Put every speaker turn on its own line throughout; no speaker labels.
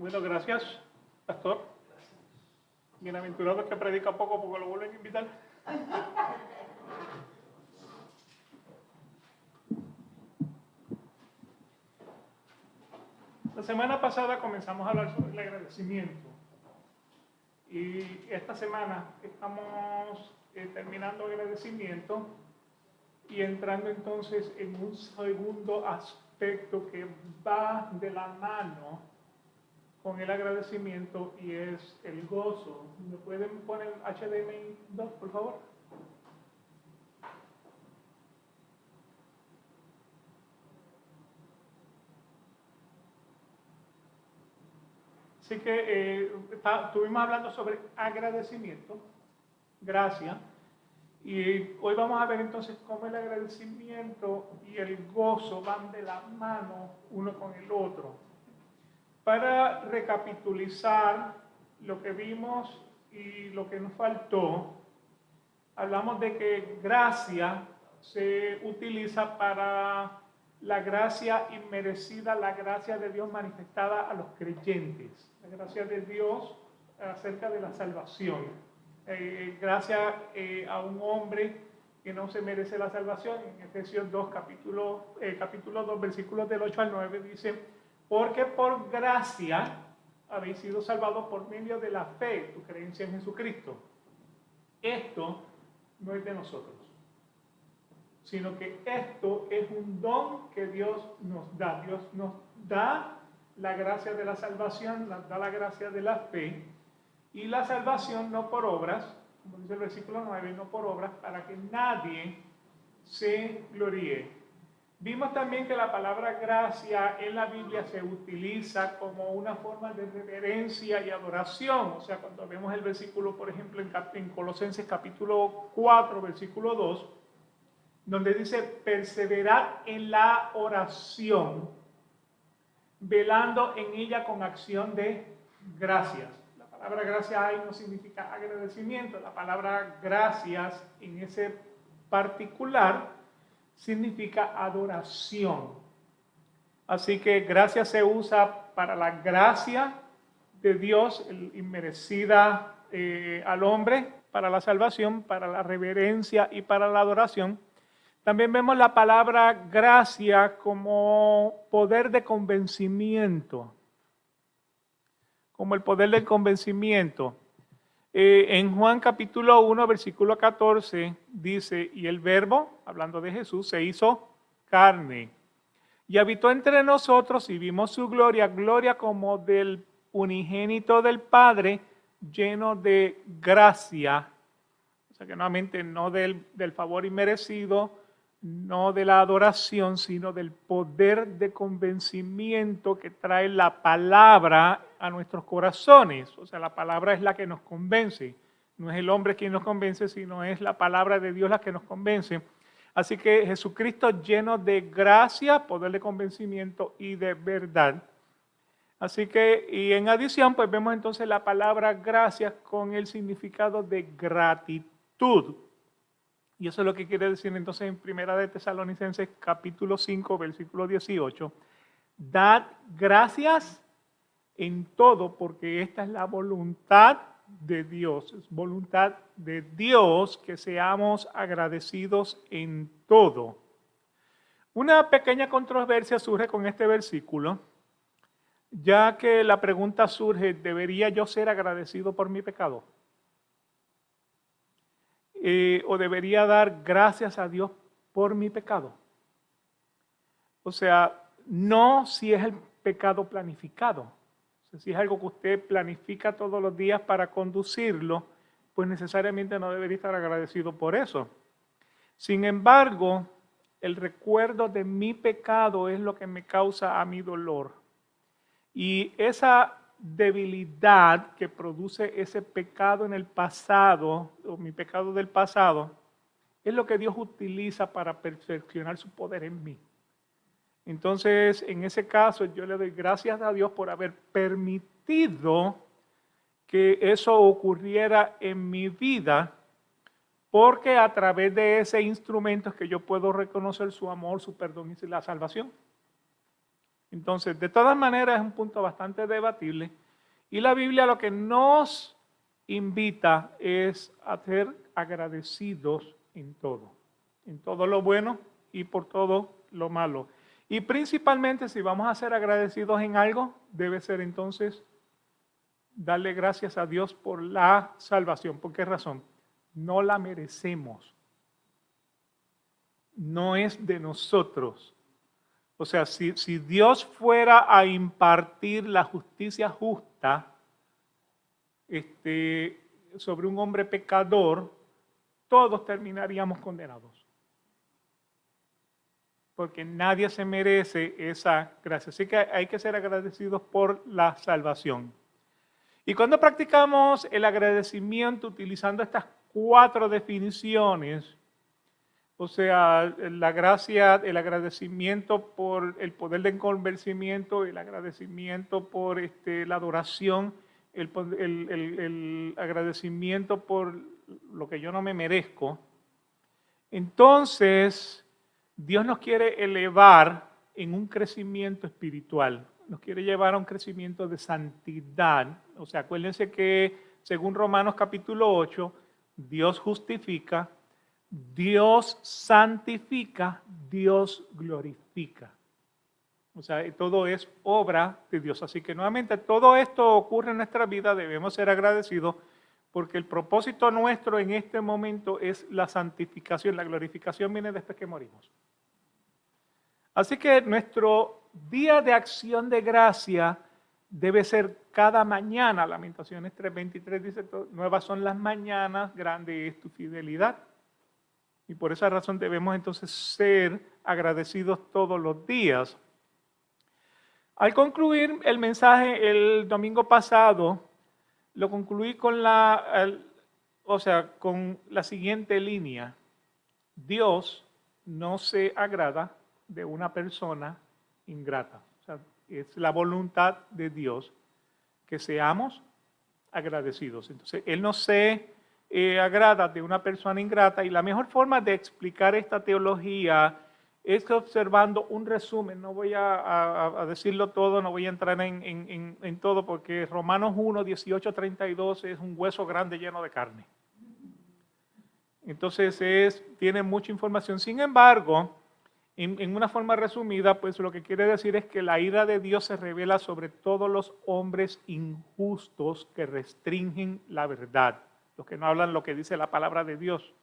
Bueno, gracias, pastor. Bienaventurado el que predica poco porque lo vuelven a invitar. La semana pasada comenzamos a hablar sobre el agradecimiento. Y esta semana estamos terminando el agradecimiento y entrando entonces en un segundo aspecto que va de la mano con el agradecimiento y es el gozo. ¿Me pueden poner HDMI 2, por favor? Así que estuvimos hablando sobre agradecimiento, gracias, y hoy vamos a ver entonces cómo el agradecimiento y el gozo van de la mano uno con el otro. Para recapitulizar lo que vimos y lo que nos faltó, hablamos de que gracia se utiliza para la gracia inmerecida, la gracia de Dios manifestada a los creyentes, la gracia de Dios acerca de la salvación. Gracias a un hombre que no se merece la salvación. En Efesios 2, capítulo 2, versículos del 8 al 9, dice: porque por gracia habéis sido salvados por medio de la fe, tu creencia en Jesucristo. Esto no es de nosotros, sino que esto es un don que Dios nos da. Dios nos da la gracia de la salvación, nos da la gracia de la fe, y la salvación no por obras, como dice el versículo 9, no por obras, para que nadie se gloríe. Vimos también que la palabra gracia en la Biblia se utiliza como una forma de reverencia y adoración. O sea, cuando vemos el versículo, por ejemplo, en Colosenses capítulo 4, versículo 2, donde dice: perseverad en la oración, velando en ella con acción de gracias. La palabra gracias ahí no significa agradecimiento. La palabra gracias en ese particular significa adoración. Así que gracia se usa para la gracia de Dios inmerecida al hombre, para la salvación, para la reverencia y para la adoración. También vemos la palabra gracia como poder de convencimiento, como el poder del convencimiento. En Juan capítulo 1, versículo 14, dice: y el verbo, hablando de Jesús, se hizo carne y habitó entre nosotros, y vimos su gloria, gloria como del unigénito del Padre, lleno de gracia. O sea que nuevamente no del favor inmerecido, no de la adoración, sino del poder de convencimiento que trae la palabra a nuestros corazones. O sea, la palabra es la que nos convence. No es el hombre quien nos convence, sino es la palabra de Dios la que nos convence. Así que Jesucristo, lleno de gracia, poder de convencimiento y de verdad. Así que, y en adición, pues vemos entonces la palabra gracias con el significado de gratitud. Y eso es lo que quiere decir entonces en Primera de Tesalonicenses capítulo 5, versículo 18. Dad gracias en todo, porque esta es la voluntad de Dios. Es voluntad de Dios que seamos agradecidos en todo. Una pequeña controversia surge con este versículo, ya que la pregunta surge: ¿debería yo ser agradecido por mi pecado? ¿O debería dar gracias a Dios por mi pecado? O sea, no si es el pecado planificado. O sea, si es algo que usted planifica todos los días para conducirlo, pues necesariamente no debería estar agradecido por eso. Sin embargo, el recuerdo de mi pecado es lo que me causa a mí dolor. Y esa debilidad que produce ese pecado en el pasado, o mi pecado del pasado, es lo que Dios utiliza para perfeccionar su poder en mí. Entonces, en ese caso, yo le doy gracias a Dios por haber permitido que eso ocurriera en mi vida, porque a través de ese instrumento es que yo puedo reconocer su amor, su perdón y la salvación. Entonces, de todas maneras, es un punto bastante debatible. Y la Biblia lo que nos invita es a ser agradecidos en todo lo bueno y por todo lo malo. Y principalmente, si vamos a ser agradecidos en algo, debe ser entonces darle gracias a Dios por la salvación. ¿Por qué razón? No la merecemos. No es de nosotros. O sea, si Dios fuera a impartir la justicia justa sobre un hombre pecador, todos terminaríamos condenados. Porque nadie se merece esa gracia. Así que hay que ser agradecidos por la salvación. Y cuando practicamos el agradecimiento utilizando estas 4 definiciones, o sea, la gracia, el agradecimiento por el poder de convencimiento, el agradecimiento por la adoración, el agradecimiento por lo que yo no me merezco. Entonces, Dios nos quiere elevar en un crecimiento espiritual, nos quiere llevar a un crecimiento de santidad. O sea, acuérdense que según Romanos capítulo 8, Dios justifica, Dios santifica, Dios glorifica. O sea, todo es obra de Dios. Así que nuevamente todo esto ocurre en nuestra vida, debemos ser agradecidos porque el propósito nuestro en este momento es la santificación. La glorificación viene después que morimos. Así que nuestro día de acción de gracia debe ser cada mañana. Lamentaciones 3:23 dice, nuevas son las mañanas, grande es tu fidelidad. Y por esa razón debemos entonces ser agradecidos todos los días. Al concluir el mensaje el domingo pasado, lo concluí con con la siguiente línea. Dios no se agrada de una persona ingrata. O sea, es la voluntad de Dios que seamos agradecidos. Entonces, Él no se agrada de una persona ingrata y la mejor forma de explicar esta teología es observando un resumen. No voy a decirlo todo, no voy a entrar en todo porque Romanos 1, 18, 32 es un hueso grande lleno de carne. Entonces tiene mucha información. Sin embargo, en una forma resumida, pues lo que quiere decir es que la ira de Dios se revela sobre todos los hombres injustos que restringen la verdad. Los que no hablan lo que dice la palabra de Dios,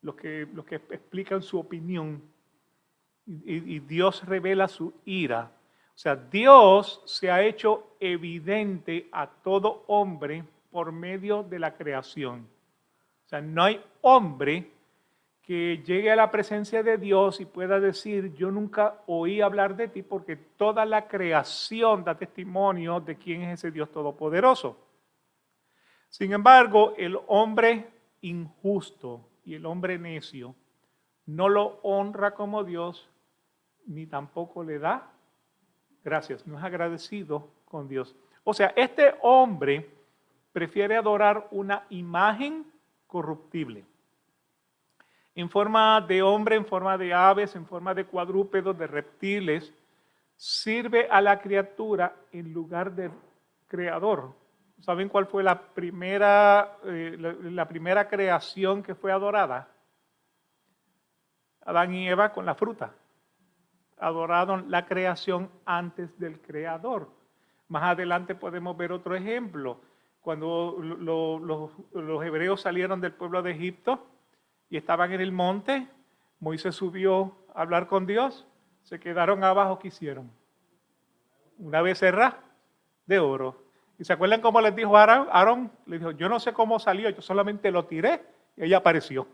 los que explican su opinión. Y Dios revela su ira. O sea, Dios se ha hecho evidente a todo hombre por medio de la creación. O sea, no hay hombre que llegue a la presencia de Dios y pueda decir, yo nunca oí hablar de ti, porque toda la creación da testimonio de quién es ese Dios todopoderoso. Sin embargo, el hombre injusto y el hombre necio no lo honra como Dios, ni tampoco le da gracias, no es agradecido con Dios. O sea, este hombre prefiere adorar una imagen corruptible. En forma de hombre, en forma de aves, en forma de cuadrúpedos, de reptiles, sirve a la criatura en lugar del creador. ¿Saben cuál fue la primera creación que fue adorada? Adán y Eva con la fruta. Adoraron la creación antes del creador. Más adelante podemos ver otro ejemplo. Cuando los hebreos salieron del pueblo de Egipto y estaban en el monte, Moisés subió a hablar con Dios, se quedaron abajo, ¿qué hicieron? Una becerra de oro. ¿Y se acuerdan cómo les dijo Aarón? Le dijo, yo no sé cómo salió, yo solamente lo tiré y ella apareció.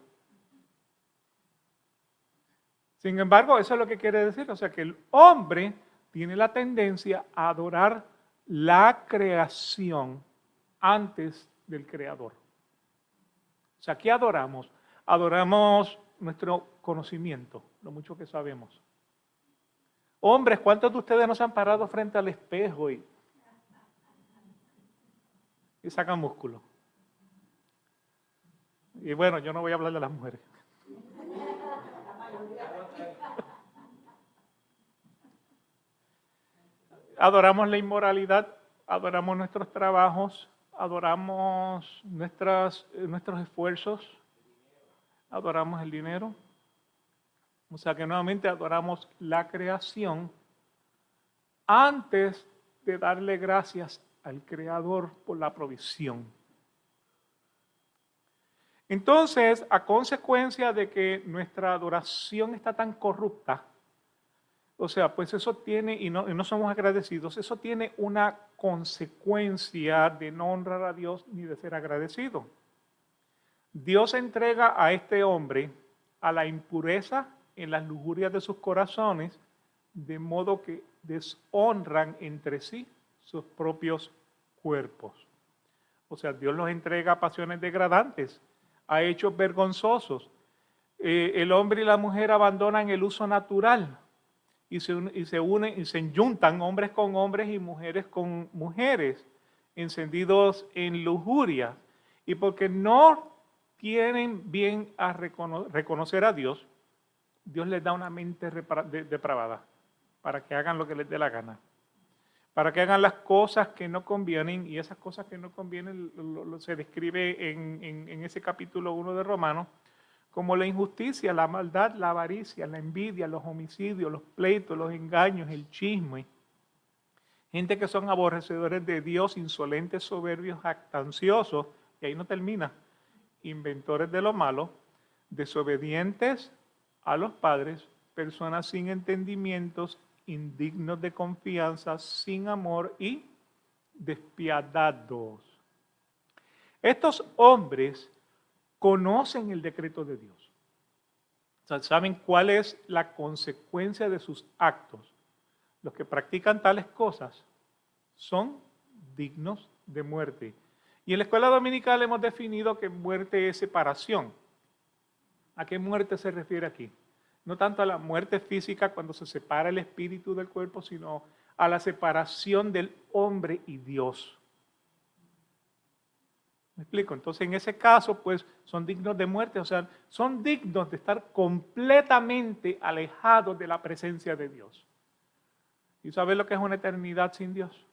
Sin embargo, eso es lo que quiere decir, o sea que el hombre tiene la tendencia a adorar la creación antes del creador. O sea, ¿qué adoramos? Adoramos nuestro conocimiento, lo mucho que sabemos. Hombres, ¿cuántos de ustedes no se han parado frente al espejo y sacan músculo? Y bueno, yo no voy a hablar de las mujeres. adoramos la inmoralidad, adoramos nuestros trabajos, adoramos nuestros esfuerzos, adoramos el dinero. O sea que nuevamente adoramos la creación antes de darle gracias al Creador por la provisión. Entonces, a consecuencia de que nuestra adoración está tan corrupta, o sea, pues eso tiene, y no somos agradecidos, eso tiene una consecuencia de no honrar a Dios ni de ser agradecido. Dios entrega a este hombre a la impureza en las lujurias de sus corazones, de modo que deshonran entre sí sus propios cuerpos. O sea, Dios los entrega a pasiones degradantes, a hechos vergonzosos. El hombre y la mujer abandonan el uso natural y se unen y se enjuntan hombres con hombres y mujeres con mujeres, encendidos en lujuria. Y porque no tienen bien a reconocer a Dios, Dios les da una mente depravada para que hagan lo que les dé la gana, para que hagan las cosas que no convienen, y esas cosas que no convienen se describe en ese capítulo 1 de Romanos, como la injusticia, la maldad, la avaricia, la envidia, los homicidios, los pleitos, los engaños, el chisme. Gente que son aborrecedores de Dios, insolentes, soberbios, jactanciosos, y ahí no termina, inventores de lo malo, desobedientes a los padres, personas sin entendimientos, indignos de confianza, sin amor y despiadados. Estos hombres conocen el decreto de Dios. O sea, saben cuál es la consecuencia de sus actos. Los que practican tales cosas son dignos de muerte. Y en la escuela dominical hemos definido que muerte es separación. ¿A qué muerte se refiere aquí? No tanto a la muerte física cuando se separa el espíritu del cuerpo, sino a la separación del hombre y Dios. ¿Me explico? Entonces, en ese caso, pues, son dignos de muerte, o sea, son dignos de estar completamente alejados de la presencia de Dios. ¿Y sabes lo que es una eternidad sin Dios?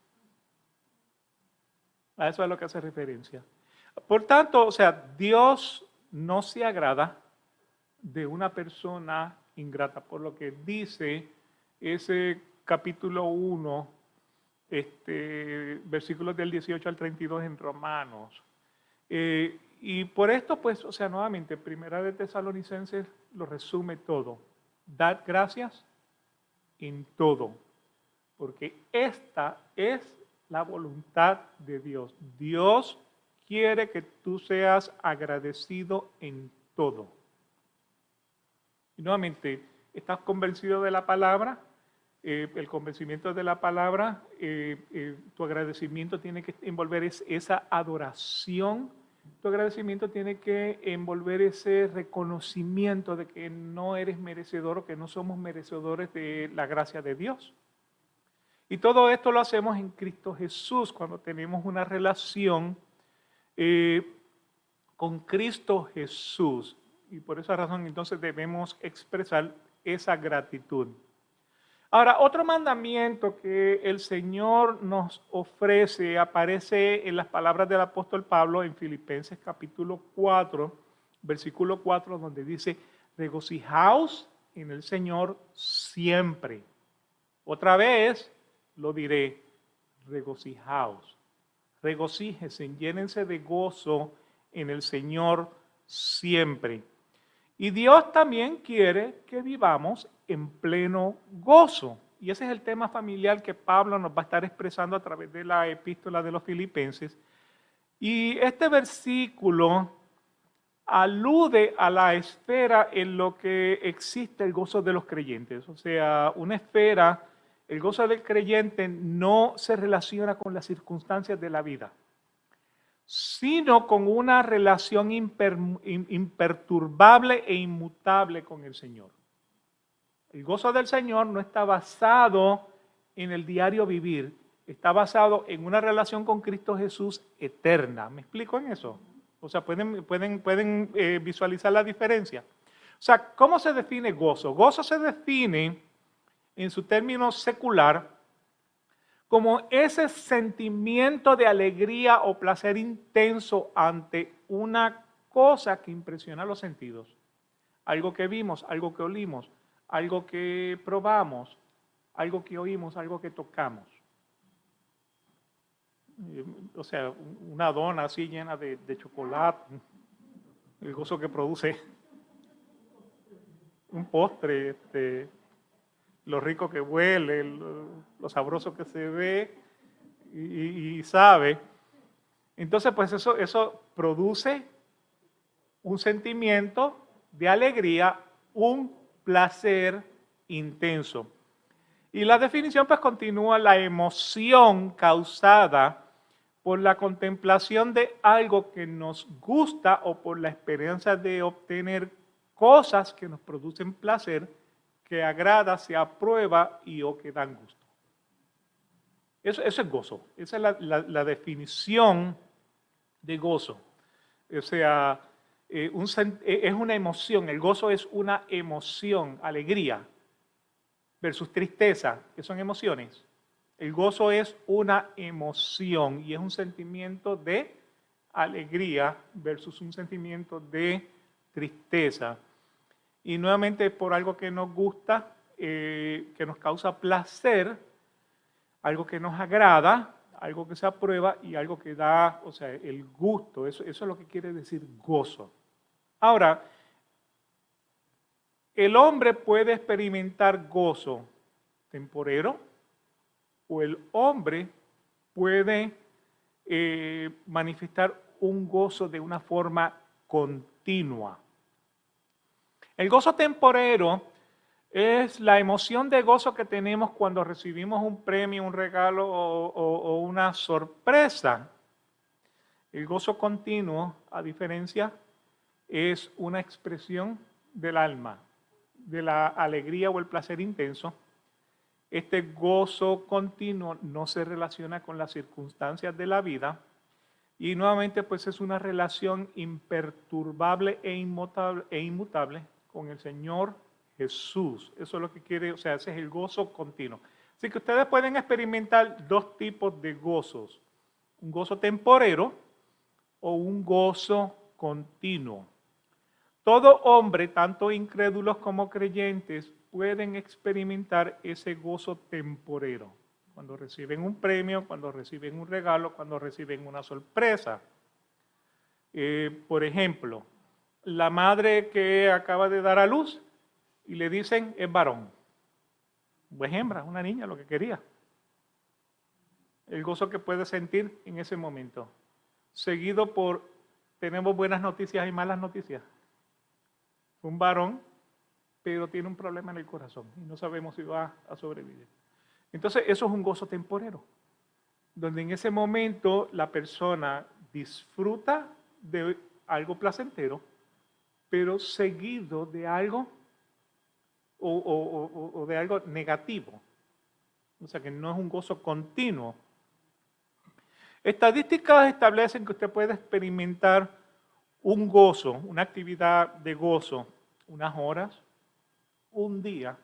A eso es a lo que hace referencia. Por tanto, o sea, Dios no se agrada de una persona ingrata, por lo que dice ese capítulo 1, versículos del 18 al 32 en Romanos. Y por esto, pues, o sea, nuevamente, Primera de Tesalonicenses lo resume todo. Dad gracias en todo, porque esta es la voluntad de Dios. Dios quiere que tú seas agradecido en todo. Y nuevamente, ¿estás convencido de la palabra? El convencimiento de la palabra, tu agradecimiento tiene que envolver esa adoración, tu agradecimiento tiene que envolver ese reconocimiento de que no eres merecedor o que no somos merecedores de la gracia de Dios. Y todo esto lo hacemos en Cristo Jesús, cuando tenemos una relación con Cristo Jesús. Y por esa razón entonces debemos expresar esa gratitud. Ahora, otro mandamiento que el Señor nos ofrece aparece en las palabras del apóstol Pablo en Filipenses capítulo 4, versículo 4, donde dice, regocijaos en el Señor siempre. Otra vez lo diré, regocijaos. Regocíjense, llénense de gozo en el Señor siempre. Y Dios también quiere que vivamos en pleno gozo. Y ese es el tema familiar que Pablo nos va a estar expresando a través de la epístola de los Filipenses. Y este versículo alude a la esfera en lo que existe el gozo de los creyentes. O sea, una esfera, el gozo del creyente no se relaciona con las circunstancias de la vida, sino con una relación imperturbable e inmutable con el Señor. El gozo del Señor no está basado en el diario vivir, está basado en una relación con Cristo Jesús eterna. ¿Me explico en eso? O sea, pueden visualizar la diferencia. O sea, ¿cómo se define gozo? Gozo se define en su término secular como ese sentimiento de alegría o placer intenso ante una cosa que impresiona los sentidos. Algo que vimos, algo que olimos, algo que probamos, algo que oímos, algo que tocamos. O sea, una dona así llena de chocolate, el gozo que produce un postre, lo rico que huele, lo sabroso que se ve y sabe. Entonces, pues eso produce un sentimiento de alegría, un placer intenso. Y la definición pues continúa: la emoción causada por la contemplación de algo que nos gusta o por la experiencia de obtener cosas que nos producen placer, que agrada, se aprueba y o que dan gusto. Eso es gozo. Esa es la definición de gozo. O sea, es una emoción. El gozo es una emoción, alegría, versus tristeza, que son emociones. El gozo es una emoción y es un sentimiento de alegría versus un sentimiento de tristeza. Y nuevamente por algo que nos gusta, que nos causa placer, algo que nos agrada, algo que se aprueba y algo que da, o sea, el gusto. Eso es lo que quiere decir gozo. Ahora, el hombre puede experimentar gozo temporero o el hombre puede manifestar un gozo de una forma continua. El gozo temporero es la emoción de gozo que tenemos cuando recibimos un premio, un regalo o una sorpresa. El gozo continuo, a diferencia, es una expresión del alma, de la alegría o el placer intenso. Este gozo continuo no se relaciona con las circunstancias de la vida y nuevamente pues es una relación imperturbable e inmutable con el Señor Jesús. Eso es lo que quiere, o sea, ese es el gozo continuo. Así que ustedes pueden experimentar dos tipos de gozos: un gozo temporero o un gozo continuo. Todo hombre, tanto incrédulos como creyentes, pueden experimentar ese gozo temporero. Cuando reciben un premio, cuando reciben un regalo, cuando reciben una sorpresa. Por ejemplo, la madre que acaba de dar a luz y le dicen es varón. O es hembra, una niña, lo que quería. El gozo que puede sentir en ese momento. Seguido por, tenemos buenas noticias y malas noticias. Un varón, pero tiene un problema en el corazón y no sabemos si va a sobrevivir. Entonces, eso es un gozo temporero, donde en ese momento la persona disfruta de algo placentero, pero seguido de algo o de algo negativo. O sea, que no es un gozo continuo. Estadísticas establecen que usted puede experimentar un gozo, una actividad de gozo, unas horas, un día,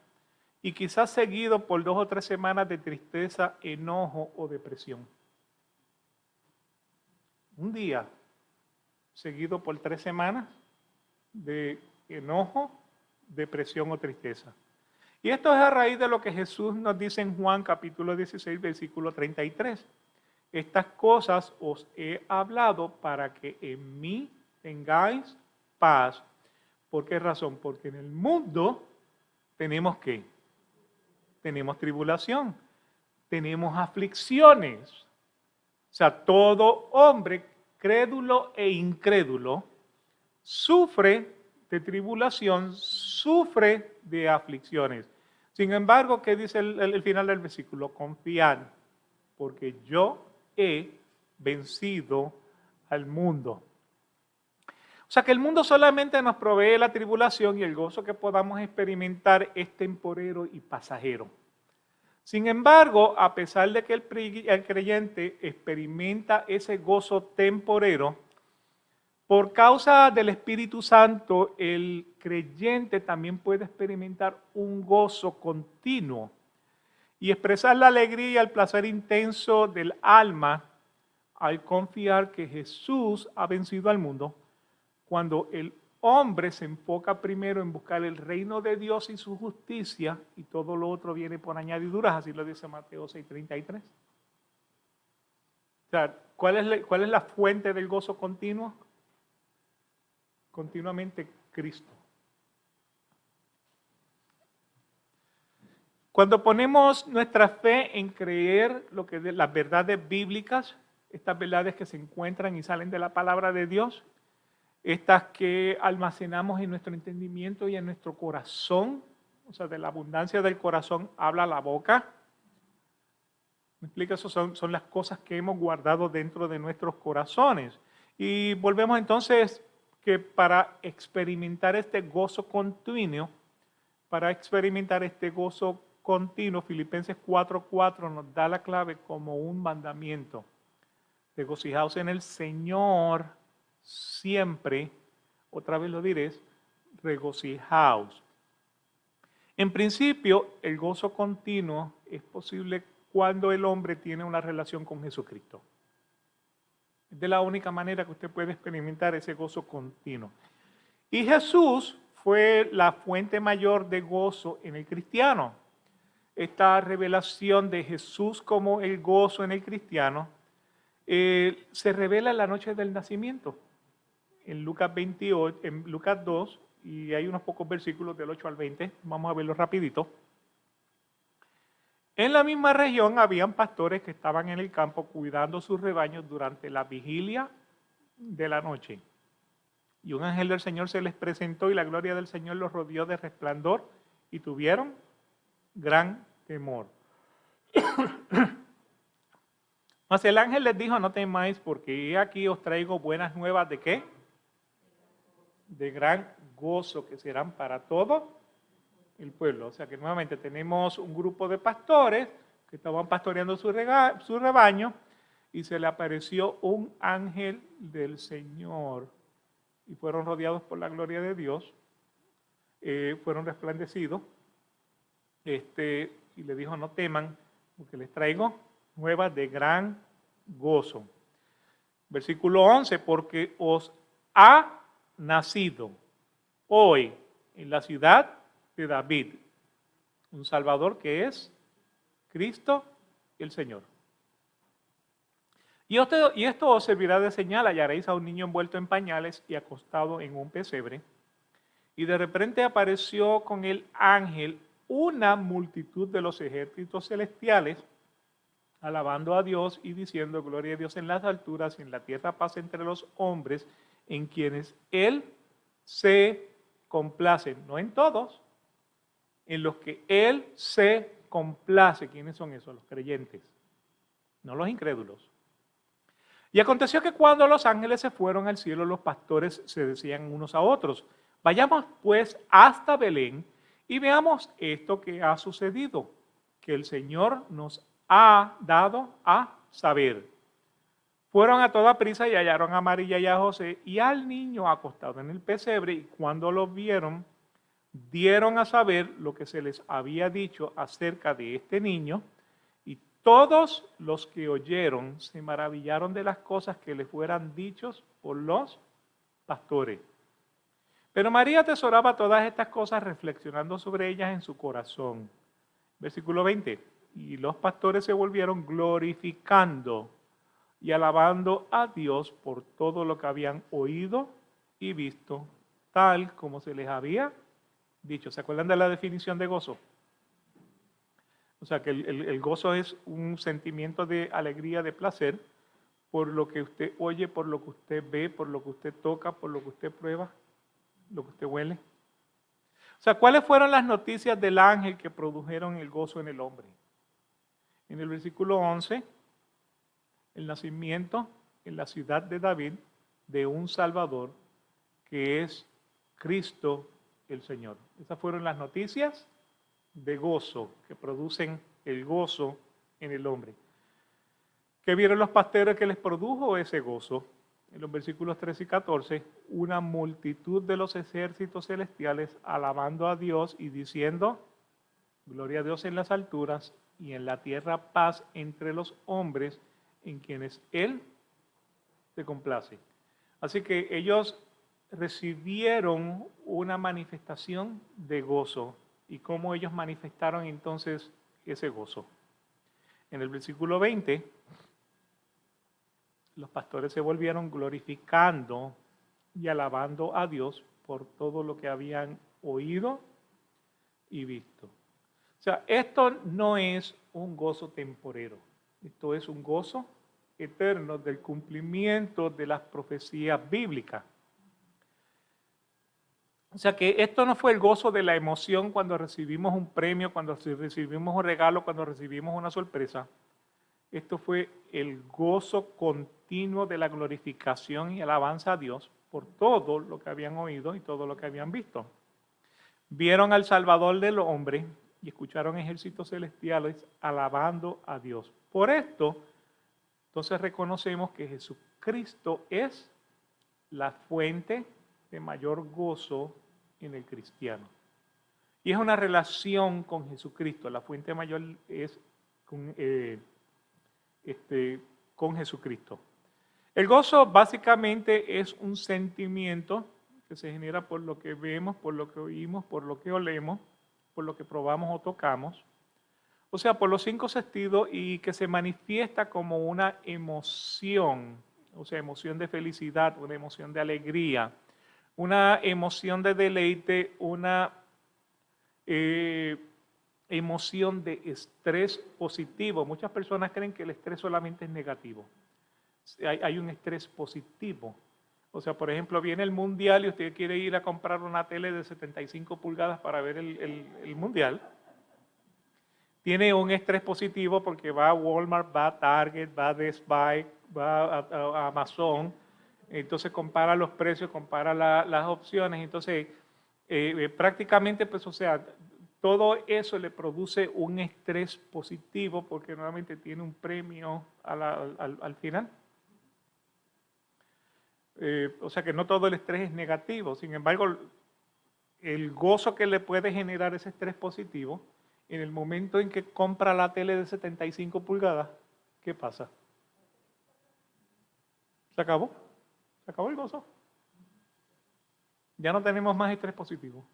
y quizás seguido por 2 o 3 semanas de tristeza, enojo o depresión. Un día seguido por 3 semanas de enojo, depresión o tristeza. Y esto es a raíz de lo que Jesús nos dice en Juan capítulo 16, versículo 33. Estas cosas os he hablado para que en mí tengáis paz. ¿Por qué razón? Porque en el mundo tenemos ¿qué? Tenemos tribulación, tenemos aflicciones. O sea, todo hombre crédulo e incrédulo sufre de tribulación, sufre de aflicciones. Sin embargo, ¿qué dice el final del versículo? Confiad, porque yo he vencido al mundo. O sea que el mundo solamente nos provee la tribulación y el gozo que podamos experimentar es temporero y pasajero. Sin embargo, a pesar de que el creyente experimenta ese gozo temporero, por causa del Espíritu Santo, el creyente también puede experimentar un gozo continuo. y expresar la alegría y el placer intenso del alma al confiar que Jesús ha vencido al mundo, cuando el hombre se enfoca primero en buscar el reino de Dios y su justicia, y todo lo otro viene por añadiduras, así lo dice Mateo 6:33. O sea, ¿cuál es la fuente del gozo continuo? Continuamente Cristo. Cuando ponemos nuestra fe en creer lo que las verdades bíblicas, estas verdades que se encuentran y salen de la palabra de Dios, estas que almacenamos en nuestro entendimiento y en nuestro corazón, o sea, de la abundancia del corazón habla la boca. ¿Me explica? Eso son las cosas que hemos guardado dentro de nuestros corazones. Y volvemos entonces que para experimentar este gozo continuo, Filipenses 4:4 nos da la clave como un mandamiento. Regocijaos en el Señor siempre, otra vez lo diré, regocijaos. En principio, el gozo continuo es posible cuando el hombre tiene una relación con Jesucristo. Es de la única manera que usted puede experimentar ese gozo continuo. Y Jesús fue la fuente mayor de gozo en el cristiano. Esta revelación de Jesús como el gozo en el cristiano se revela en la noche del nacimiento. En Lucas 28, en Lucas 2, y hay unos pocos versículos del 8 al 20, vamos a verlo rapidito. En la misma región habían pastores que estaban en el campo cuidando sus rebaños durante la vigilia de la noche. Y un ángel del Señor se les presentó y la gloria del Señor los rodeó de resplandor y tuvieron gran temor. Mas el ángel les dijo, no temáis, porque aquí os traigo buenas nuevas ¿de qué? De gran gozo que serán para todo el pueblo. O sea que nuevamente tenemos un grupo de pastores que estaban pastoreando su rebaño y se le apareció un ángel del Señor y fueron rodeados por la gloria de Dios, fueron resplandecidos y le dijo no teman porque les traigo nuevas de gran gozo. Versículo 11, porque os ha nacido hoy en la ciudad de David un Salvador que es Cristo el Señor. Y esto os servirá de señal, hallaréis a un niño envuelto en pañales y acostado en un pesebre. Y de repente apareció con el ángel una multitud de los ejércitos celestiales, alabando a Dios y diciendo, gloria a Dios en las alturas y en la tierra paz entre los hombres, en quienes Él se complace, no en todos, en los que Él se complace. ¿Quiénes son esos? Los creyentes, no los incrédulos. Y aconteció que cuando los ángeles se fueron al cielo, los pastores se decían unos a otros, vayamos pues hasta Belén y veamos esto que ha sucedido, que el Señor nos ha dado a saber. Fueron a toda prisa y hallaron a María y a José y al niño acostado en el pesebre, y cuando lo vieron, dieron a saber lo que se les había dicho acerca de este niño, y todos los que oyeron se maravillaron de las cosas que les fueran dichos por los pastores. Pero María atesoraba todas estas cosas, reflexionando sobre ellas en su corazón. Versículo 20. Y los pastores se volvieron glorificando y alabando a Dios por todo lo que habían oído y visto, tal como se les había dicho. ¿Se acuerdan de la definición de gozo? O sea que el gozo es un sentimiento de alegría, de placer, por lo que usted oye, por lo que usted ve, por lo que usted toca, por lo que usted prueba, lo que usted huele. O sea, ¿cuáles fueron las noticias del ángel que produjeron el gozo en el hombre? En el versículo 11, el nacimiento en la ciudad de David de un Salvador que es Cristo el Señor. Esas fueron las noticias de gozo que producen el gozo en el hombre. ¿Qué vieron los pastores que les produjo ese gozo? En los versículos 13 y 14, una multitud de los ejércitos celestiales alabando a Dios y diciendo, gloria a Dios en las alturas y en la tierra paz entre los hombres en quienes Él se complace. Así que ellos recibieron una manifestación de gozo. ¿Y cómo ellos manifestaron entonces ese gozo? En el versículo 20, los pastores se volvieron glorificando y alabando a Dios por todo lo que habían oído y visto. O sea, esto no es un gozo temporero, esto es un gozo eterno del cumplimiento de las profecías bíblicas. O sea que esto no fue el gozo de la emoción cuando recibimos un premio, cuando recibimos un regalo, cuando recibimos una sorpresa. Esto fue el gozo continuo de la glorificación y alabanza a Dios por todo lo que habían oído y todo lo que habían visto. Vieron al Salvador del hombre y escucharon ejércitos celestiales alabando a Dios. Por esto, entonces reconocemos que Jesucristo es la fuente de mayor gozo en el cristiano. Y es una relación con Jesucristo. La fuente mayor es con Jesucristo. El gozo básicamente es un sentimiento que se genera por lo que vemos, por lo que oímos, por lo que olemos, por lo que probamos o tocamos. O sea, por los 5 sentidos y que se manifiesta como una emoción, o sea, emoción de felicidad, una emoción de alegría, una emoción de deleite, una emoción de estrés positivo. Muchas personas creen que el estrés solamente es negativo. Hay un estrés positivo. O sea, por ejemplo, viene el mundial y usted quiere ir a comprar una tele de 75 pulgadas para ver el mundial. Tiene un estrés positivo porque va a Walmart, va a Target, va a Best Buy, va a Amazon. Entonces compara los precios, compara las opciones. Entonces, prácticamente, pues, o sea, todo eso le produce un estrés positivo porque nuevamente tiene un premio al final. O sea que no todo el estrés es negativo. Sin embargo, el gozo que le puede generar ese estrés positivo, en el momento en que compra la tele de 75 pulgadas, ¿qué pasa? ¿Se acabó? ¿Se acabó el gozo? Ya no tenemos más estrés positivo.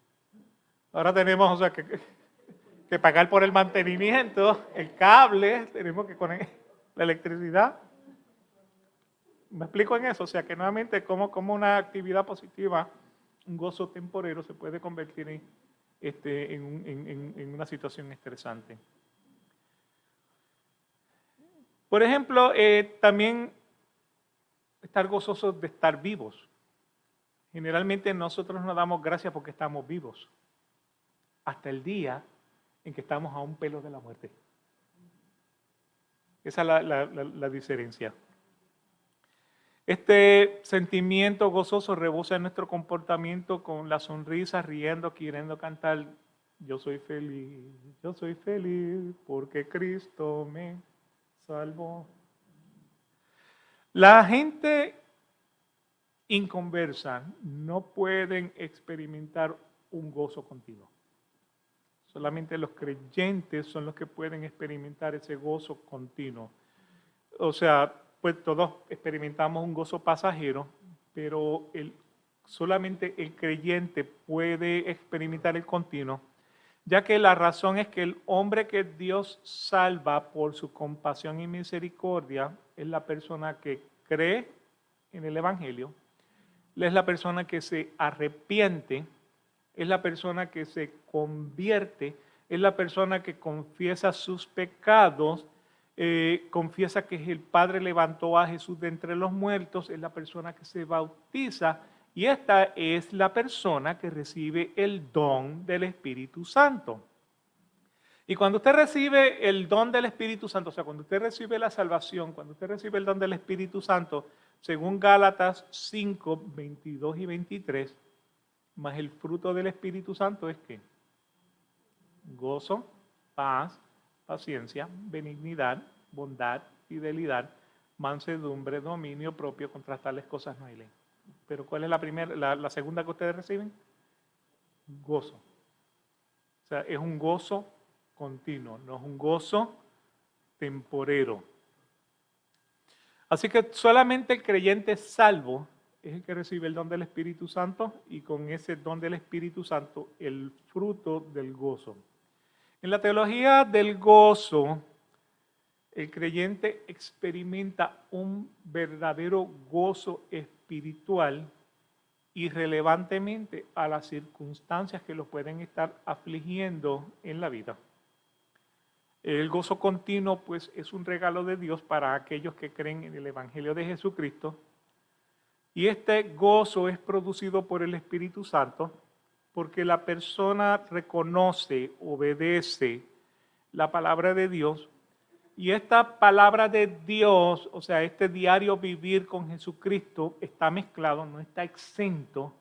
Ahora tenemos, o sea, que pagar por el mantenimiento, el cable, tenemos que poner la electricidad. ¿Me explico en eso? O sea, que nuevamente como una actividad positiva, un gozo temporero se puede convertir en una situación estresante. Por ejemplo, también estar gozosos de estar vivos. Generalmente nosotros nos damos gracias porque estamos vivos, hasta el día en que estamos a un pelo de la muerte. Esa es la diferencia. Este sentimiento gozoso rebosa en nuestro comportamiento con la sonrisa, riendo, queriendo cantar, yo soy feliz porque Cristo me salvó. La gente inconversa no pueden experimentar un gozo continuo. Solamente los creyentes son los que pueden experimentar ese gozo continuo. O sea, pues todos experimentamos un gozo pasajero, pero solamente el creyente puede experimentar el continuo, ya que la razón es que el hombre que Dios salva por su compasión y misericordia es la persona que cree en el Evangelio, es la persona que se arrepiente, es la persona que se convierte, es la persona que confiesa sus pecados, confiesa que el Padre levantó a Jesús de entre los muertos, es la persona que se bautiza y esta es la persona que recibe el don del Espíritu Santo. Y cuando usted recibe el don del Espíritu Santo, o sea, cuando usted recibe la salvación, cuando usted recibe el don del Espíritu Santo, según Gálatas 5, 22 y 23, más el fruto del Espíritu Santo es ¿qué? Gozo, paz, paciencia, benignidad, bondad, fidelidad, mansedumbre, dominio propio, contra tales cosas no hay ley. Pero ¿cuál es la segunda que ustedes reciben? Gozo. O sea, es un gozo continuo, no es un gozo temporero. Así que solamente el creyente salvo es el que recibe el don del Espíritu Santo y con ese don del Espíritu Santo el fruto del gozo. En la teología del gozo, el creyente experimenta un verdadero gozo espiritual irrelevantemente a las circunstancias que lo pueden estar afligiendo en la vida. El gozo continuo, pues, es un regalo de Dios para aquellos que creen en el Evangelio de Jesucristo. Y este gozo es producido por el Espíritu Santo porque la persona reconoce, obedece la palabra de Dios. Y esta palabra de Dios, o sea, este diario vivir con Jesucristo está mezclado, no está exento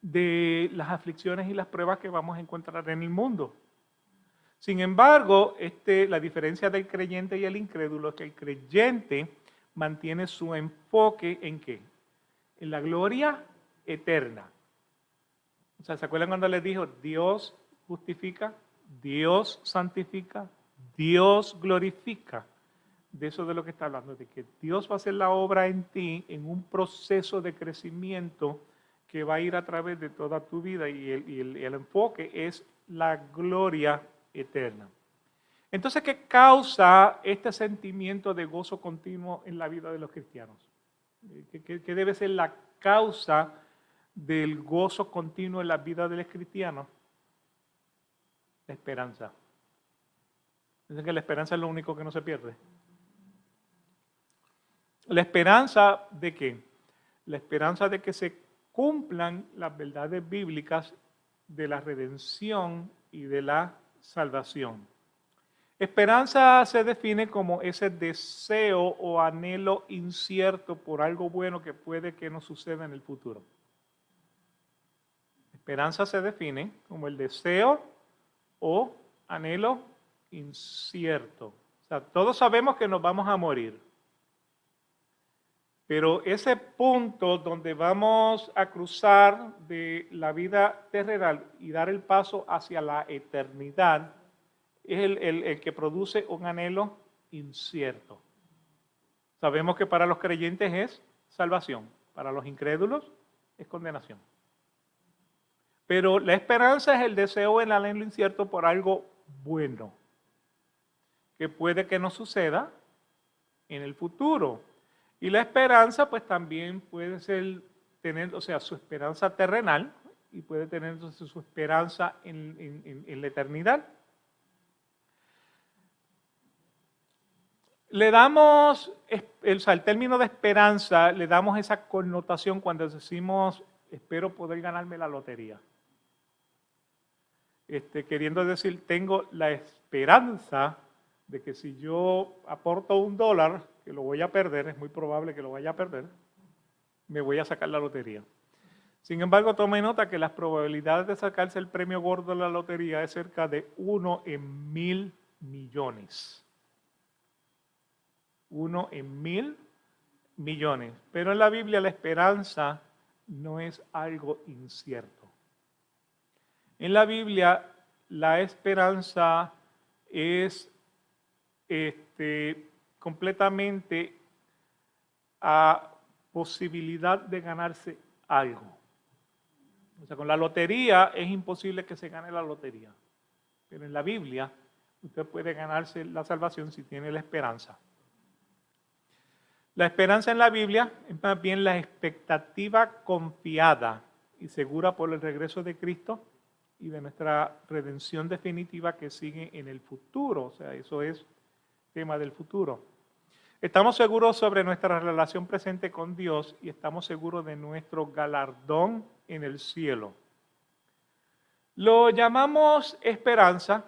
de las aflicciones y las pruebas que vamos a encontrar en el mundo. Sin embargo, la diferencia del creyente y el incrédulo es que el creyente mantiene su enfoque ¿en qué? En la gloria eterna. O sea, ¿se acuerdan cuando les dijo Dios justifica, Dios santifica, Dios glorifica? De eso de lo que está hablando, de que Dios va a hacer la obra en ti en un proceso de crecimiento que va a ir a través de toda tu vida y el enfoque es la gloria eterna. Entonces, ¿qué causa este sentimiento de gozo continuo en la vida de los cristianos? ¿Qué debe ser la causa del gozo continuo en la vida de los cristianos? La esperanza. Dicen que la esperanza es lo único que no se pierde. ¿La esperanza de qué? La esperanza de que se cumplan las verdades bíblicas de la redención y de la salvación. Esperanza se define como ese deseo o anhelo incierto por algo bueno que puede que nos suceda en el futuro. Esperanza se define como el deseo o anhelo incierto. O sea, todos sabemos que nos vamos a morir. Pero ese punto donde vamos a cruzar de la vida terrenal y dar el paso hacia la eternidad es el que produce un anhelo incierto. Sabemos que para los creyentes es salvación, para los incrédulos es condenación. Pero la esperanza es el deseo, el anhelo incierto por algo bueno, que puede que no suceda en el futuro. Y la esperanza, pues también puede ser tener, o sea, su esperanza terrenal y puede tener entonces su esperanza en la eternidad. Le damos, o sea, el término de esperanza, le damos esa connotación cuando decimos, espero poder ganarme la lotería. Queriendo decir, tengo la esperanza de que si yo aporto $1, que lo voy a perder, es muy probable que lo vaya a perder, me voy a sacar la lotería. Sin embargo, tome nota que las probabilidades de sacarse el premio gordo de la lotería es cerca de 1 en 1000 millones. 1 en 1000 millones. Pero en la Biblia la esperanza no es algo incierto. En la Biblia la esperanza es completamente a posibilidad de ganarse algo. O sea, con la lotería es imposible que se gane la lotería. Pero en la Biblia usted puede ganarse la salvación si tiene la esperanza. La esperanza en la Biblia es más bien la expectativa confiada y segura por el regreso de Cristo y de nuestra redención definitiva que sigue en el futuro. O sea, eso es tema del futuro. Estamos seguros sobre nuestra relación presente con Dios y estamos seguros de nuestro galardón en el cielo. Lo llamamos esperanza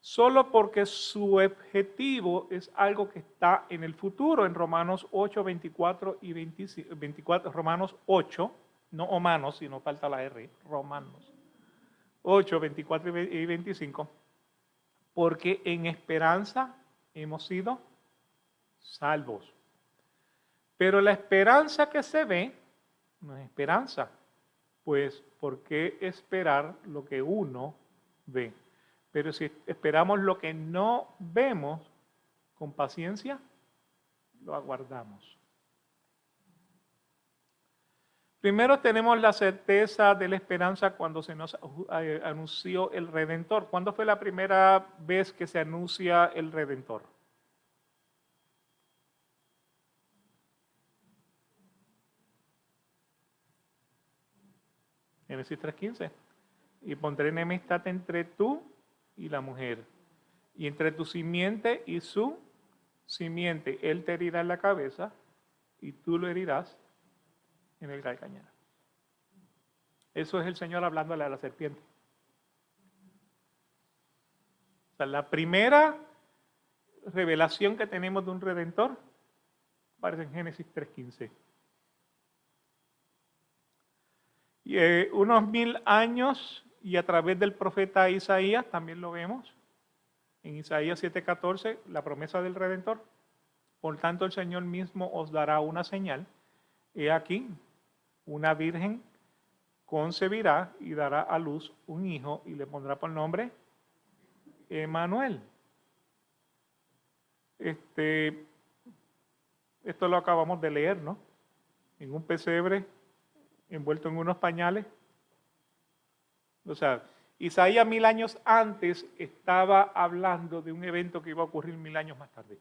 solo porque su objetivo es algo que está en el futuro, en Romanos 8, 24 y 24, Romanos 8, no Romanos, sino falta la R, Romanos 8, 24 y 25, porque en esperanza hemos sido salvos. Pero la esperanza que se ve no es esperanza, pues ¿por qué esperar lo que uno ve? Pero si esperamos lo que no vemos, con paciencia, lo aguardamos. Primero tenemos la certeza de la esperanza cuando se nos anunció el Redentor. ¿Cuándo fue la primera vez que se anuncia el Redentor? Génesis 3:15. Y pondré enemistad entre tú y la mujer, y entre tu simiente y su simiente. Él te herirá en la cabeza y tú lo herirás en el calcañar. Eso es el Señor hablándole a la serpiente. O sea, la primera revelación que tenemos de un Redentor aparece en Génesis 3:15. Y unos 1000 años, y a través del profeta Isaías también lo vemos. En Isaías 7:14, la promesa del Redentor. Por tanto, el Señor mismo os dará una señal. He aquí, una virgen concebirá y dará a luz un hijo y le pondrá por nombre Emmanuel. Esto lo acabamos de leer, ¿no? En un pesebre envuelto en unos pañales. O sea, Isaías 1000 años antes estaba hablando de un evento que iba a ocurrir 1000 años más tarde.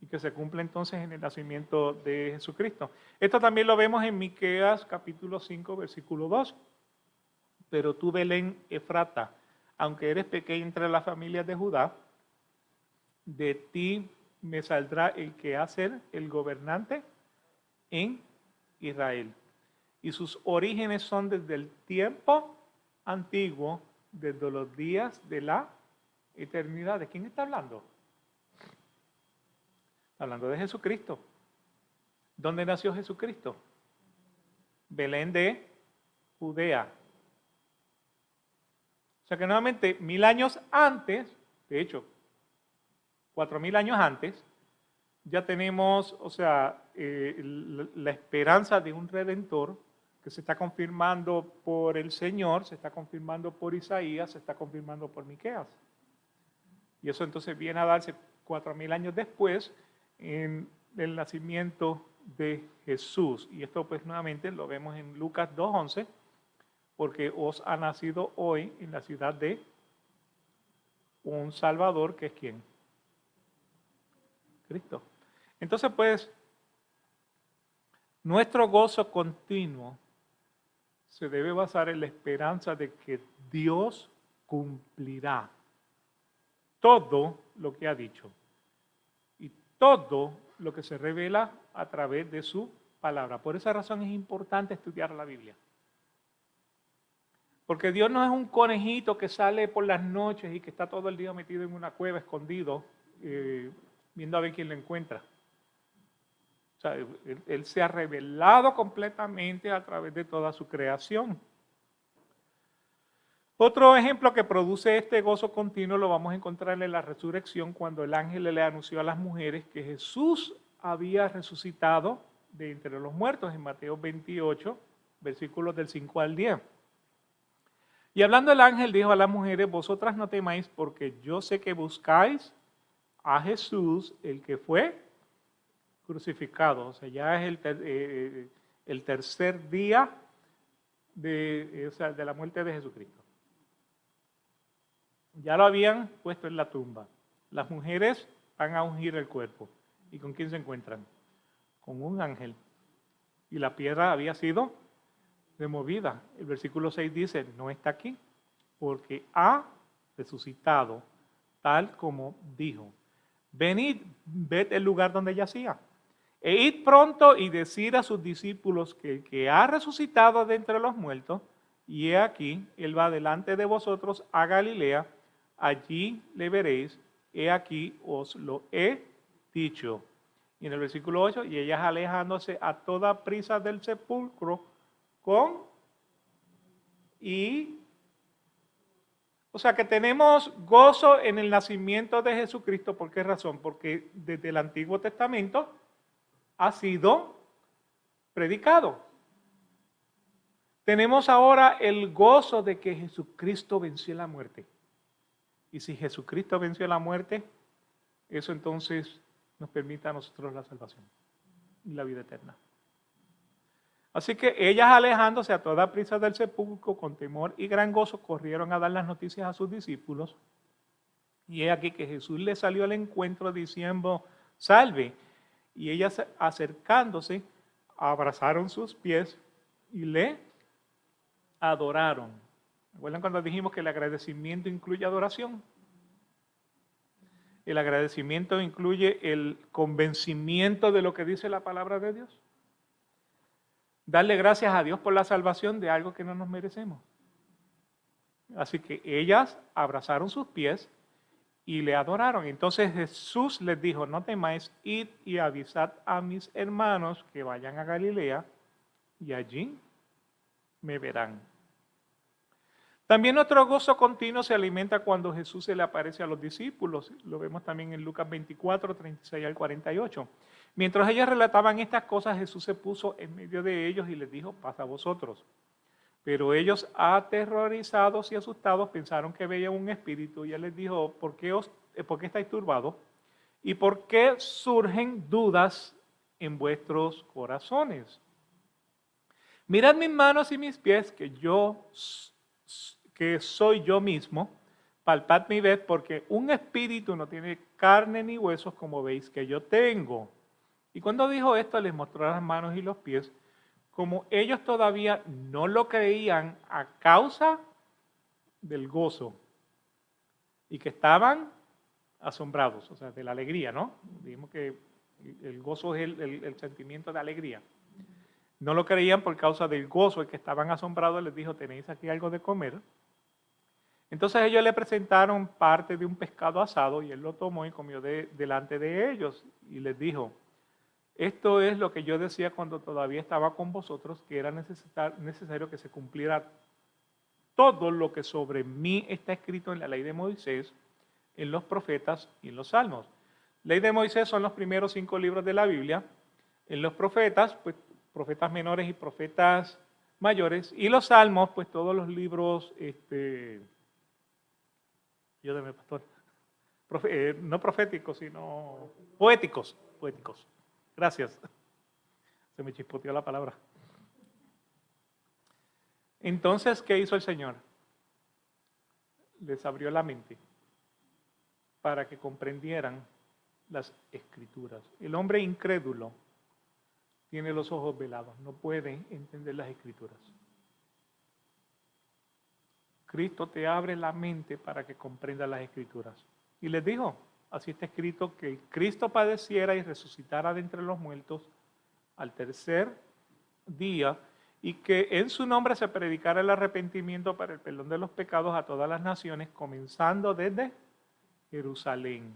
Y que se cumple entonces en el nacimiento de Jesucristo. Esto también lo vemos en Miqueas capítulo 5, versículo 2. Pero tú, Belén Efrata, aunque eres pequeña entre las familias de Judá, de ti me saldrá el que ha de ser el gobernante en Israel. Y sus orígenes son desde el tiempo antiguo, desde los días de la eternidad. ¿De quién está hablando? Hablando de Jesucristo. ¿Dónde nació Jesucristo? Belén de Judea. O sea que nuevamente 1000 años antes, de hecho, 4000 años antes, ya tenemos, o sea, la esperanza de un Redentor que se está confirmando por el Señor, se está confirmando por Isaías, se está confirmando por Miqueas. Y eso entonces viene a darse 4000 años después en el nacimiento de Jesús. Y esto pues nuevamente lo vemos en Lucas 2:11, porque os ha nacido hoy en la ciudad de un Salvador, que es ¿quién? Cristo. Entonces pues, nuestro gozo continuo se debe basar en la esperanza de que Dios cumplirá todo lo que ha dicho y todo lo que se revela a través de su palabra. Por esa razón es importante estudiar la Biblia. Porque Dios no es un conejito que sale por las noches y que está todo el día metido en una cueva escondido, viendo a ver quién lo encuentra. O sea, él se ha revelado completamente a través de toda su creación. Otro ejemplo que produce este gozo continuo lo vamos a encontrar en la resurrección, cuando el ángel le anunció a las mujeres que Jesús había resucitado de entre los muertos, en Mateo 28, versículos del 5 al 10. Y hablando el ángel dijo a las mujeres: vosotras no temáis, porque yo sé que buscáis a Jesús, el que fue crucificado. O sea, ya es el tercer día de la muerte de Jesucristo. Ya lo habían puesto en la tumba. Las mujeres van a ungir el cuerpo. ¿Y con quién se encuentran? Con un ángel. Y la piedra había sido removida. El versículo 6 dice: no está aquí, porque ha resucitado, tal como dijo. Venid, ved el lugar donde yacía. E id pronto y decid a sus discípulos que el que ha resucitado de entre los muertos, y he aquí, él va delante de vosotros a Galilea, allí le veréis, he aquí os lo he dicho. Y en el versículo 8, y ellas alejándose a toda prisa del sepulcro, o sea que tenemos gozo en el nacimiento de Jesucristo. ¿Por qué razón? Porque desde el Antiguo Testamento ha sido predicado. Tenemos ahora el gozo de que Jesucristo venció la muerte. Y si Jesucristo venció la muerte, eso entonces nos permite a nosotros la salvación y la vida eterna. Así que ellas, alejándose a toda prisa del sepulcro, con temor y gran gozo, corrieron a dar las noticias a sus discípulos. Y he aquí que Jesús les salió al encuentro diciendo, salve. Y ellas, acercándose, abrazaron sus pies y le adoraron. ¿Recuerdan cuando dijimos que el agradecimiento incluye adoración? El agradecimiento incluye el convencimiento de lo que dice la palabra de Dios. Darle gracias a Dios por la salvación de algo que no nos merecemos. Así que ellas abrazaron sus pies y le adoraron. Entonces Jesús les dijo, no temáis, id y avisad a mis hermanos que vayan a Galilea y allí me verán. También nuestro gozo continuo se alimenta cuando Jesús se le aparece a los discípulos. Lo vemos también en Lucas 24, 36 al 48. Mientras ellos relataban estas cosas, Jesús se puso en medio de ellos y les dijo, paz a vosotros. Pero ellos, aterrorizados y asustados, pensaron que veían un espíritu y él les dijo, ¿por qué estáis turbados? ¿Y por qué surgen dudas en vuestros corazones? Mirad mis manos y mis pies, que soy yo mismo, palpad mi vez, porque un espíritu no tiene carne ni huesos como veis que yo tengo. Y cuando dijo esto, les mostró las manos y los pies. Como ellos todavía no lo creían a causa del gozo y que estaban asombrados, o sea, de la alegría, ¿no? Dijimos que el gozo es el sentimiento de alegría. No lo creían por causa del gozo, el que estaban asombrados les dijo, ¿tenéis aquí algo de comer? Entonces ellos le presentaron parte de un pescado asado y él lo tomó y comió delante de ellos y les dijo, esto es lo que yo decía cuando todavía estaba con vosotros, que era necesario que se cumpliera todo lo que sobre mí está escrito en la ley de Moisés, en los profetas y en los salmos. Ley de Moisés son los primeros 5 libros de la Biblia. En los profetas, pues profetas menores y profetas mayores. Y los salmos, pues todos los libros, ayúdame, pastor, no proféticos, sino poéticos. Gracias. Se me chispoteó la palabra. Entonces, ¿qué hizo el Señor? Les abrió la mente para que comprendieran las Escrituras. El hombre incrédulo tiene los ojos velados, no puede entender las Escrituras. Cristo te abre la mente para que comprenda las Escrituras. Y les dijo, así está escrito, que el Cristo padeciera y resucitara de entre los muertos al tercer día, y que en su nombre se predicara el arrepentimiento para el perdón de los pecados a todas las naciones, comenzando desde Jerusalén.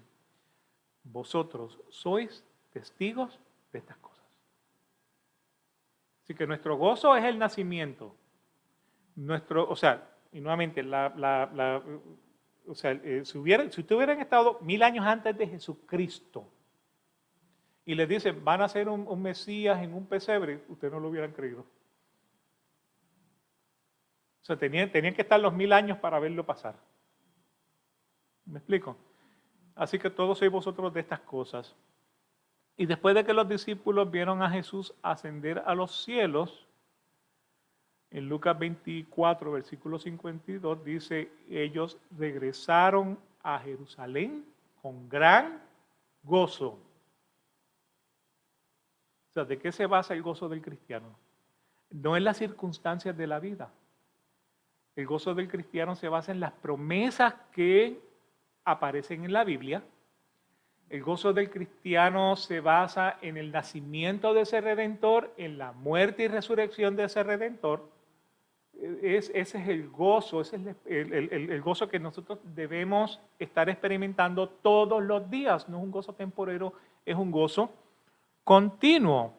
Vosotros sois testigos de estas cosas. Así que nuestro gozo es el nacimiento. Y nuevamente, si ustedes hubieran estado 1000 años antes de Jesucristo y les dicen, van a ser un Mesías en un pesebre, ustedes no lo hubieran creído. O sea, tenían que estar los 1000 años para verlo pasar. ¿Me explico? Así que todos sois vosotros de estas cosas. Y después de que los discípulos vieron a Jesús ascender a los cielos, en Lucas 24, versículo 52, dice, ellos regresaron a Jerusalén con gran gozo. O sea, ¿de qué se basa el gozo del cristiano? No en las circunstancias de la vida. El gozo del cristiano se basa en las promesas que aparecen en la Biblia. El gozo del cristiano se basa en el nacimiento de ese Redentor, en la muerte y resurrección de ese Redentor. Ese es el gozo, ese es el gozo que nosotros debemos estar experimentando todos los días. No es un gozo temporero, es un gozo continuo.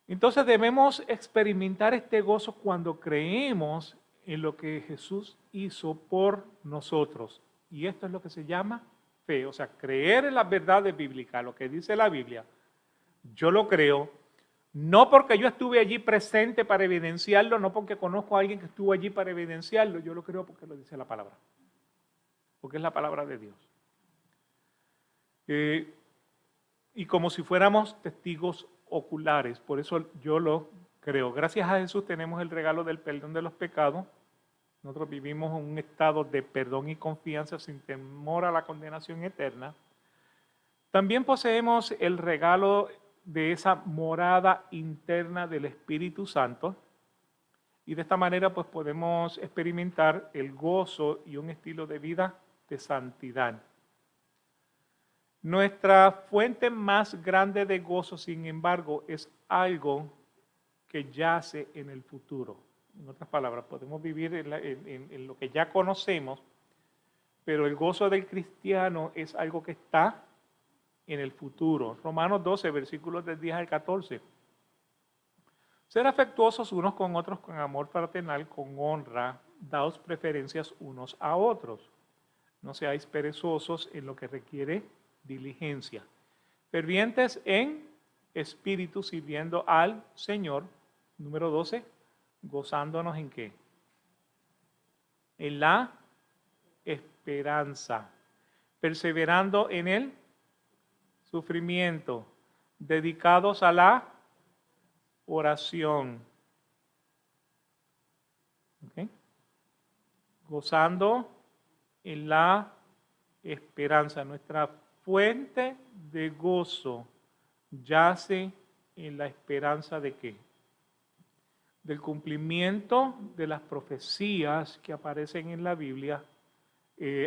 Entonces debemos experimentar este gozo cuando creemos en lo que Jesús hizo por nosotros. Y esto es lo que se llama fe, o sea, creer en las verdades bíblicas, lo que dice la Biblia. Yo lo creo, No porque yo estuve allí presente para evidenciarlo, no porque conozco a alguien que estuvo allí para evidenciarlo, yo lo creo porque lo dice la palabra, porque es la palabra de Dios. Y como si fuéramos testigos oculares, por eso yo lo creo. Gracias a Jesús tenemos el regalo del perdón de los pecados. Nosotros vivimos en un estado de perdón y confianza sin temor a la condenación eterna. También poseemos el regalo de esa morada interna del Espíritu Santo y de esta manera pues podemos experimentar el gozo y un estilo de vida de santidad. Nuestra fuente más grande de gozo, sin embargo, es algo que yace en el futuro. En otras palabras, podemos vivir en lo que ya conocemos, pero el gozo del cristiano es algo que está en el futuro. Romanos 12, versículos del 10 al 14. Ser afectuosos unos con otros con amor fraternal, con honra, daos preferencias unos a otros. No seáis perezosos en lo que requiere diligencia. Fervientes en espíritu, sirviendo al Señor. Número 12, gozándonos en qué? En la esperanza. Perseverando en el sufrimiento. Dedicados a la oración. ¿Okay? Gozando en la esperanza. Nuestra fuente de gozo yace en la esperanza de qué? Del cumplimiento de las profecías que aparecen en la Biblia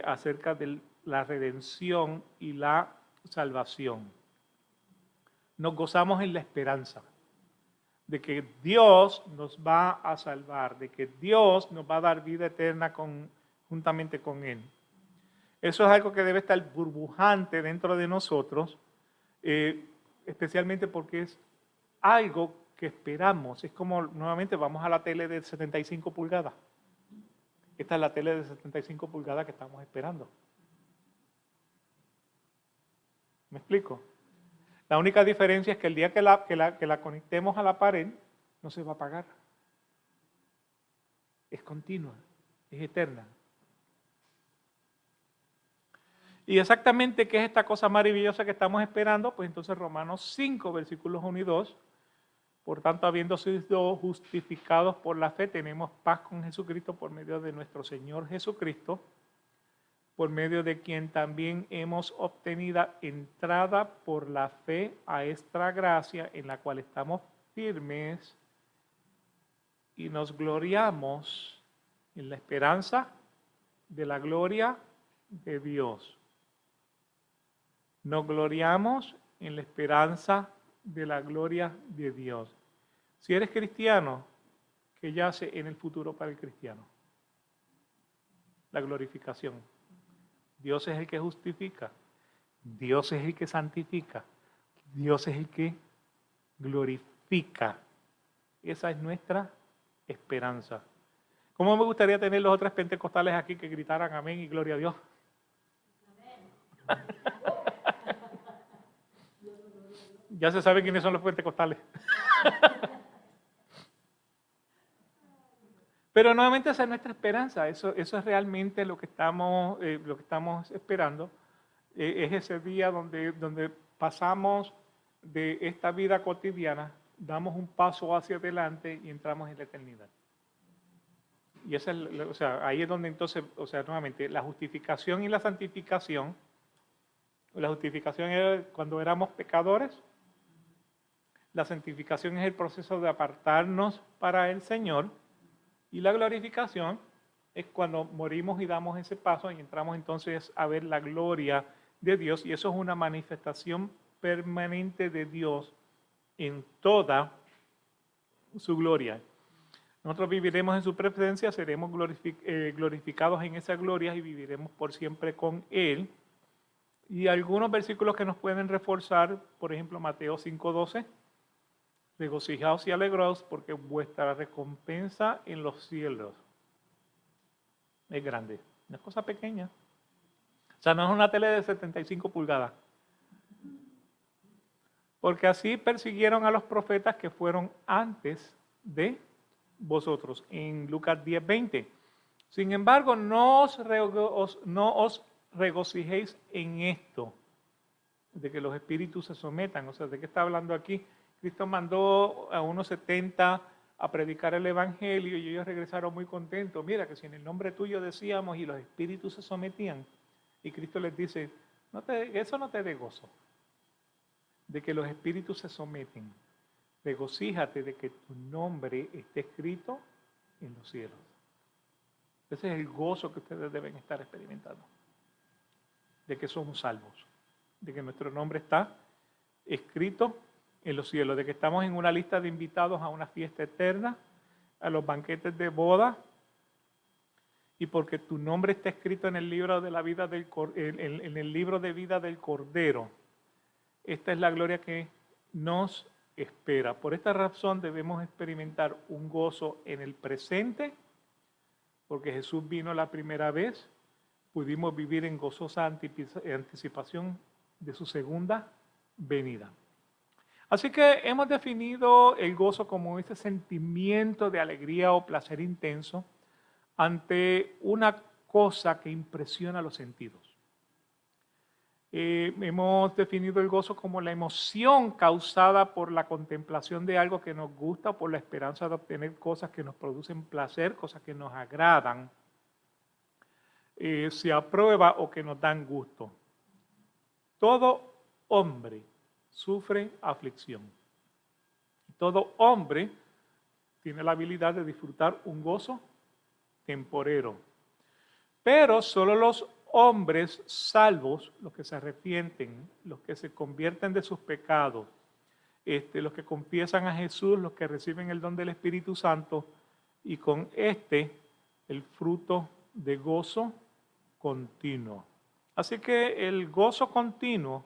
acerca de la redención y la salvación. Nos gozamos en la esperanza de que Dios nos va a salvar, de que Dios nos va a dar vida eterna juntamente con Él. Eso es algo que debe estar burbujante dentro de nosotros, especialmente porque es algo que esperamos. Es como, nuevamente, vamos a la tele de 75 pulgadas. Esta es la tele de 75 pulgadas que estamos esperando. ¿Me explico? La única diferencia es que el día que la conectemos a la pared, no se va a apagar. Es continua, es eterna. Y exactamente qué es esta cosa maravillosa que estamos esperando, pues entonces Romanos 5, versículos 1 y 2. Por tanto, habiendo sido justificados por la fe, tenemos paz con Jesucristo por medio de nuestro Señor Jesucristo, por medio de quien también hemos obtenido entrada por la fe a esta gracia en la cual estamos firmes y nos gloriamos en la esperanza de la gloria de Dios. Nos gloriamos en la esperanza de la gloria de Dios. Si eres cristiano, ¿qué yace en el futuro para el cristiano? La glorificación. Dios es el que justifica, Dios es el que santifica, Dios es el que glorifica. Esa es nuestra esperanza. ¿Cómo me gustaría tener los otros pentecostales aquí que gritaran amén y gloria a Dios? Amén. Ya se sabe quiénes son los pentecostales. Pero nuevamente esa es nuestra esperanza, eso es realmente lo que estamos esperando. Es ese día donde pasamos de esta vida cotidiana, damos un paso hacia adelante y entramos en la eternidad. Y esa es, ahí es donde entonces, nuevamente, la justificación y la santificación. La justificación es cuando éramos pecadores. La santificación es el proceso de apartarnos para el Señor. Y la glorificación es cuando morimos y damos ese paso y entramos entonces a ver la gloria de Dios. Y eso es una manifestación permanente de Dios en toda su gloria. Nosotros viviremos en su presencia, seremos glorificados en esa gloria y viviremos por siempre con Él. Y algunos versículos que nos pueden reforzar, por ejemplo, Mateo 5:12. Regocijaos y alegraos porque vuestra recompensa en los cielos es grande. No es cosa pequeña. O sea, no es una tele de 75 pulgadas. porque así persiguieron a los profetas que fueron antes de vosotros, en Lucas 10:20. Sin embargo, no os regocijéis en esto, de que los espíritus se sometan. O sea, ¿de qué está hablando aquí? Cristo mandó a unos 70 a predicar el evangelio y ellos regresaron muy contentos. Mira que si en el nombre tuyo decíamos y los espíritus se sometían, y Cristo les dice, eso no te dé gozo, de que los espíritus se someten. Regocíjate de que tu nombre esté escrito en los cielos. Ese es el gozo que ustedes deben estar experimentando, de que somos salvos, de que nuestro nombre está escrito en los cielos, de que estamos en una lista de invitados a una fiesta eterna, a los banquetes de boda, y porque tu nombre está escrito en el libro de la vida en el libro de vida del Cordero. Esta es la gloria que nos espera. Por esta razón debemos experimentar un gozo en el presente, porque Jesús vino la primera vez, pudimos vivir en gozosa anticipación de su segunda venida. Así que hemos definido el gozo como ese sentimiento de alegría o placer intenso ante una cosa que impresiona los sentidos. Hemos definido el gozo como la emoción causada por la contemplación de algo que nos gusta, por la esperanza de obtener cosas que nos producen placer, cosas que nos agradan, se aprueba o que nos dan gusto. Todo hombre sufre aflicción. Todo hombre tiene la habilidad de disfrutar un gozo temporero. Pero solo los hombres salvos, los que se arrepienten, los que se convierten de sus pecados, los que confiesan a Jesús, los que reciben el don del Espíritu Santo, y con el fruto de gozo continuo. Así que el gozo continuo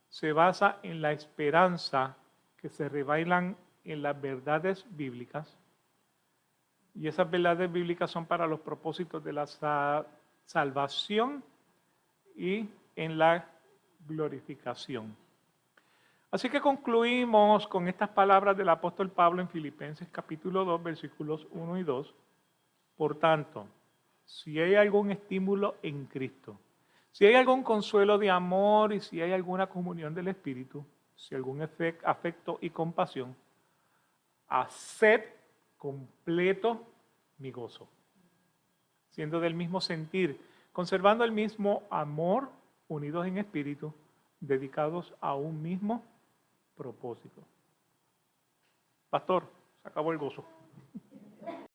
se basa en la esperanza que se revelan en las verdades bíblicas, y esas verdades bíblicas son para los propósitos de la salvación y en la glorificación. Así que concluimos con estas palabras del apóstol Pablo en Filipenses capítulo 2, versículos 1 y 2. Por tanto, si hay algún estímulo en Cristo, si hay algún consuelo de amor y si hay alguna comunión del Espíritu, si algún afecto y compasión, haced completo mi gozo, siendo del mismo sentir, conservando el mismo amor, unidos en espíritu, dedicados a un mismo propósito. Pastor, se acabó el gozo.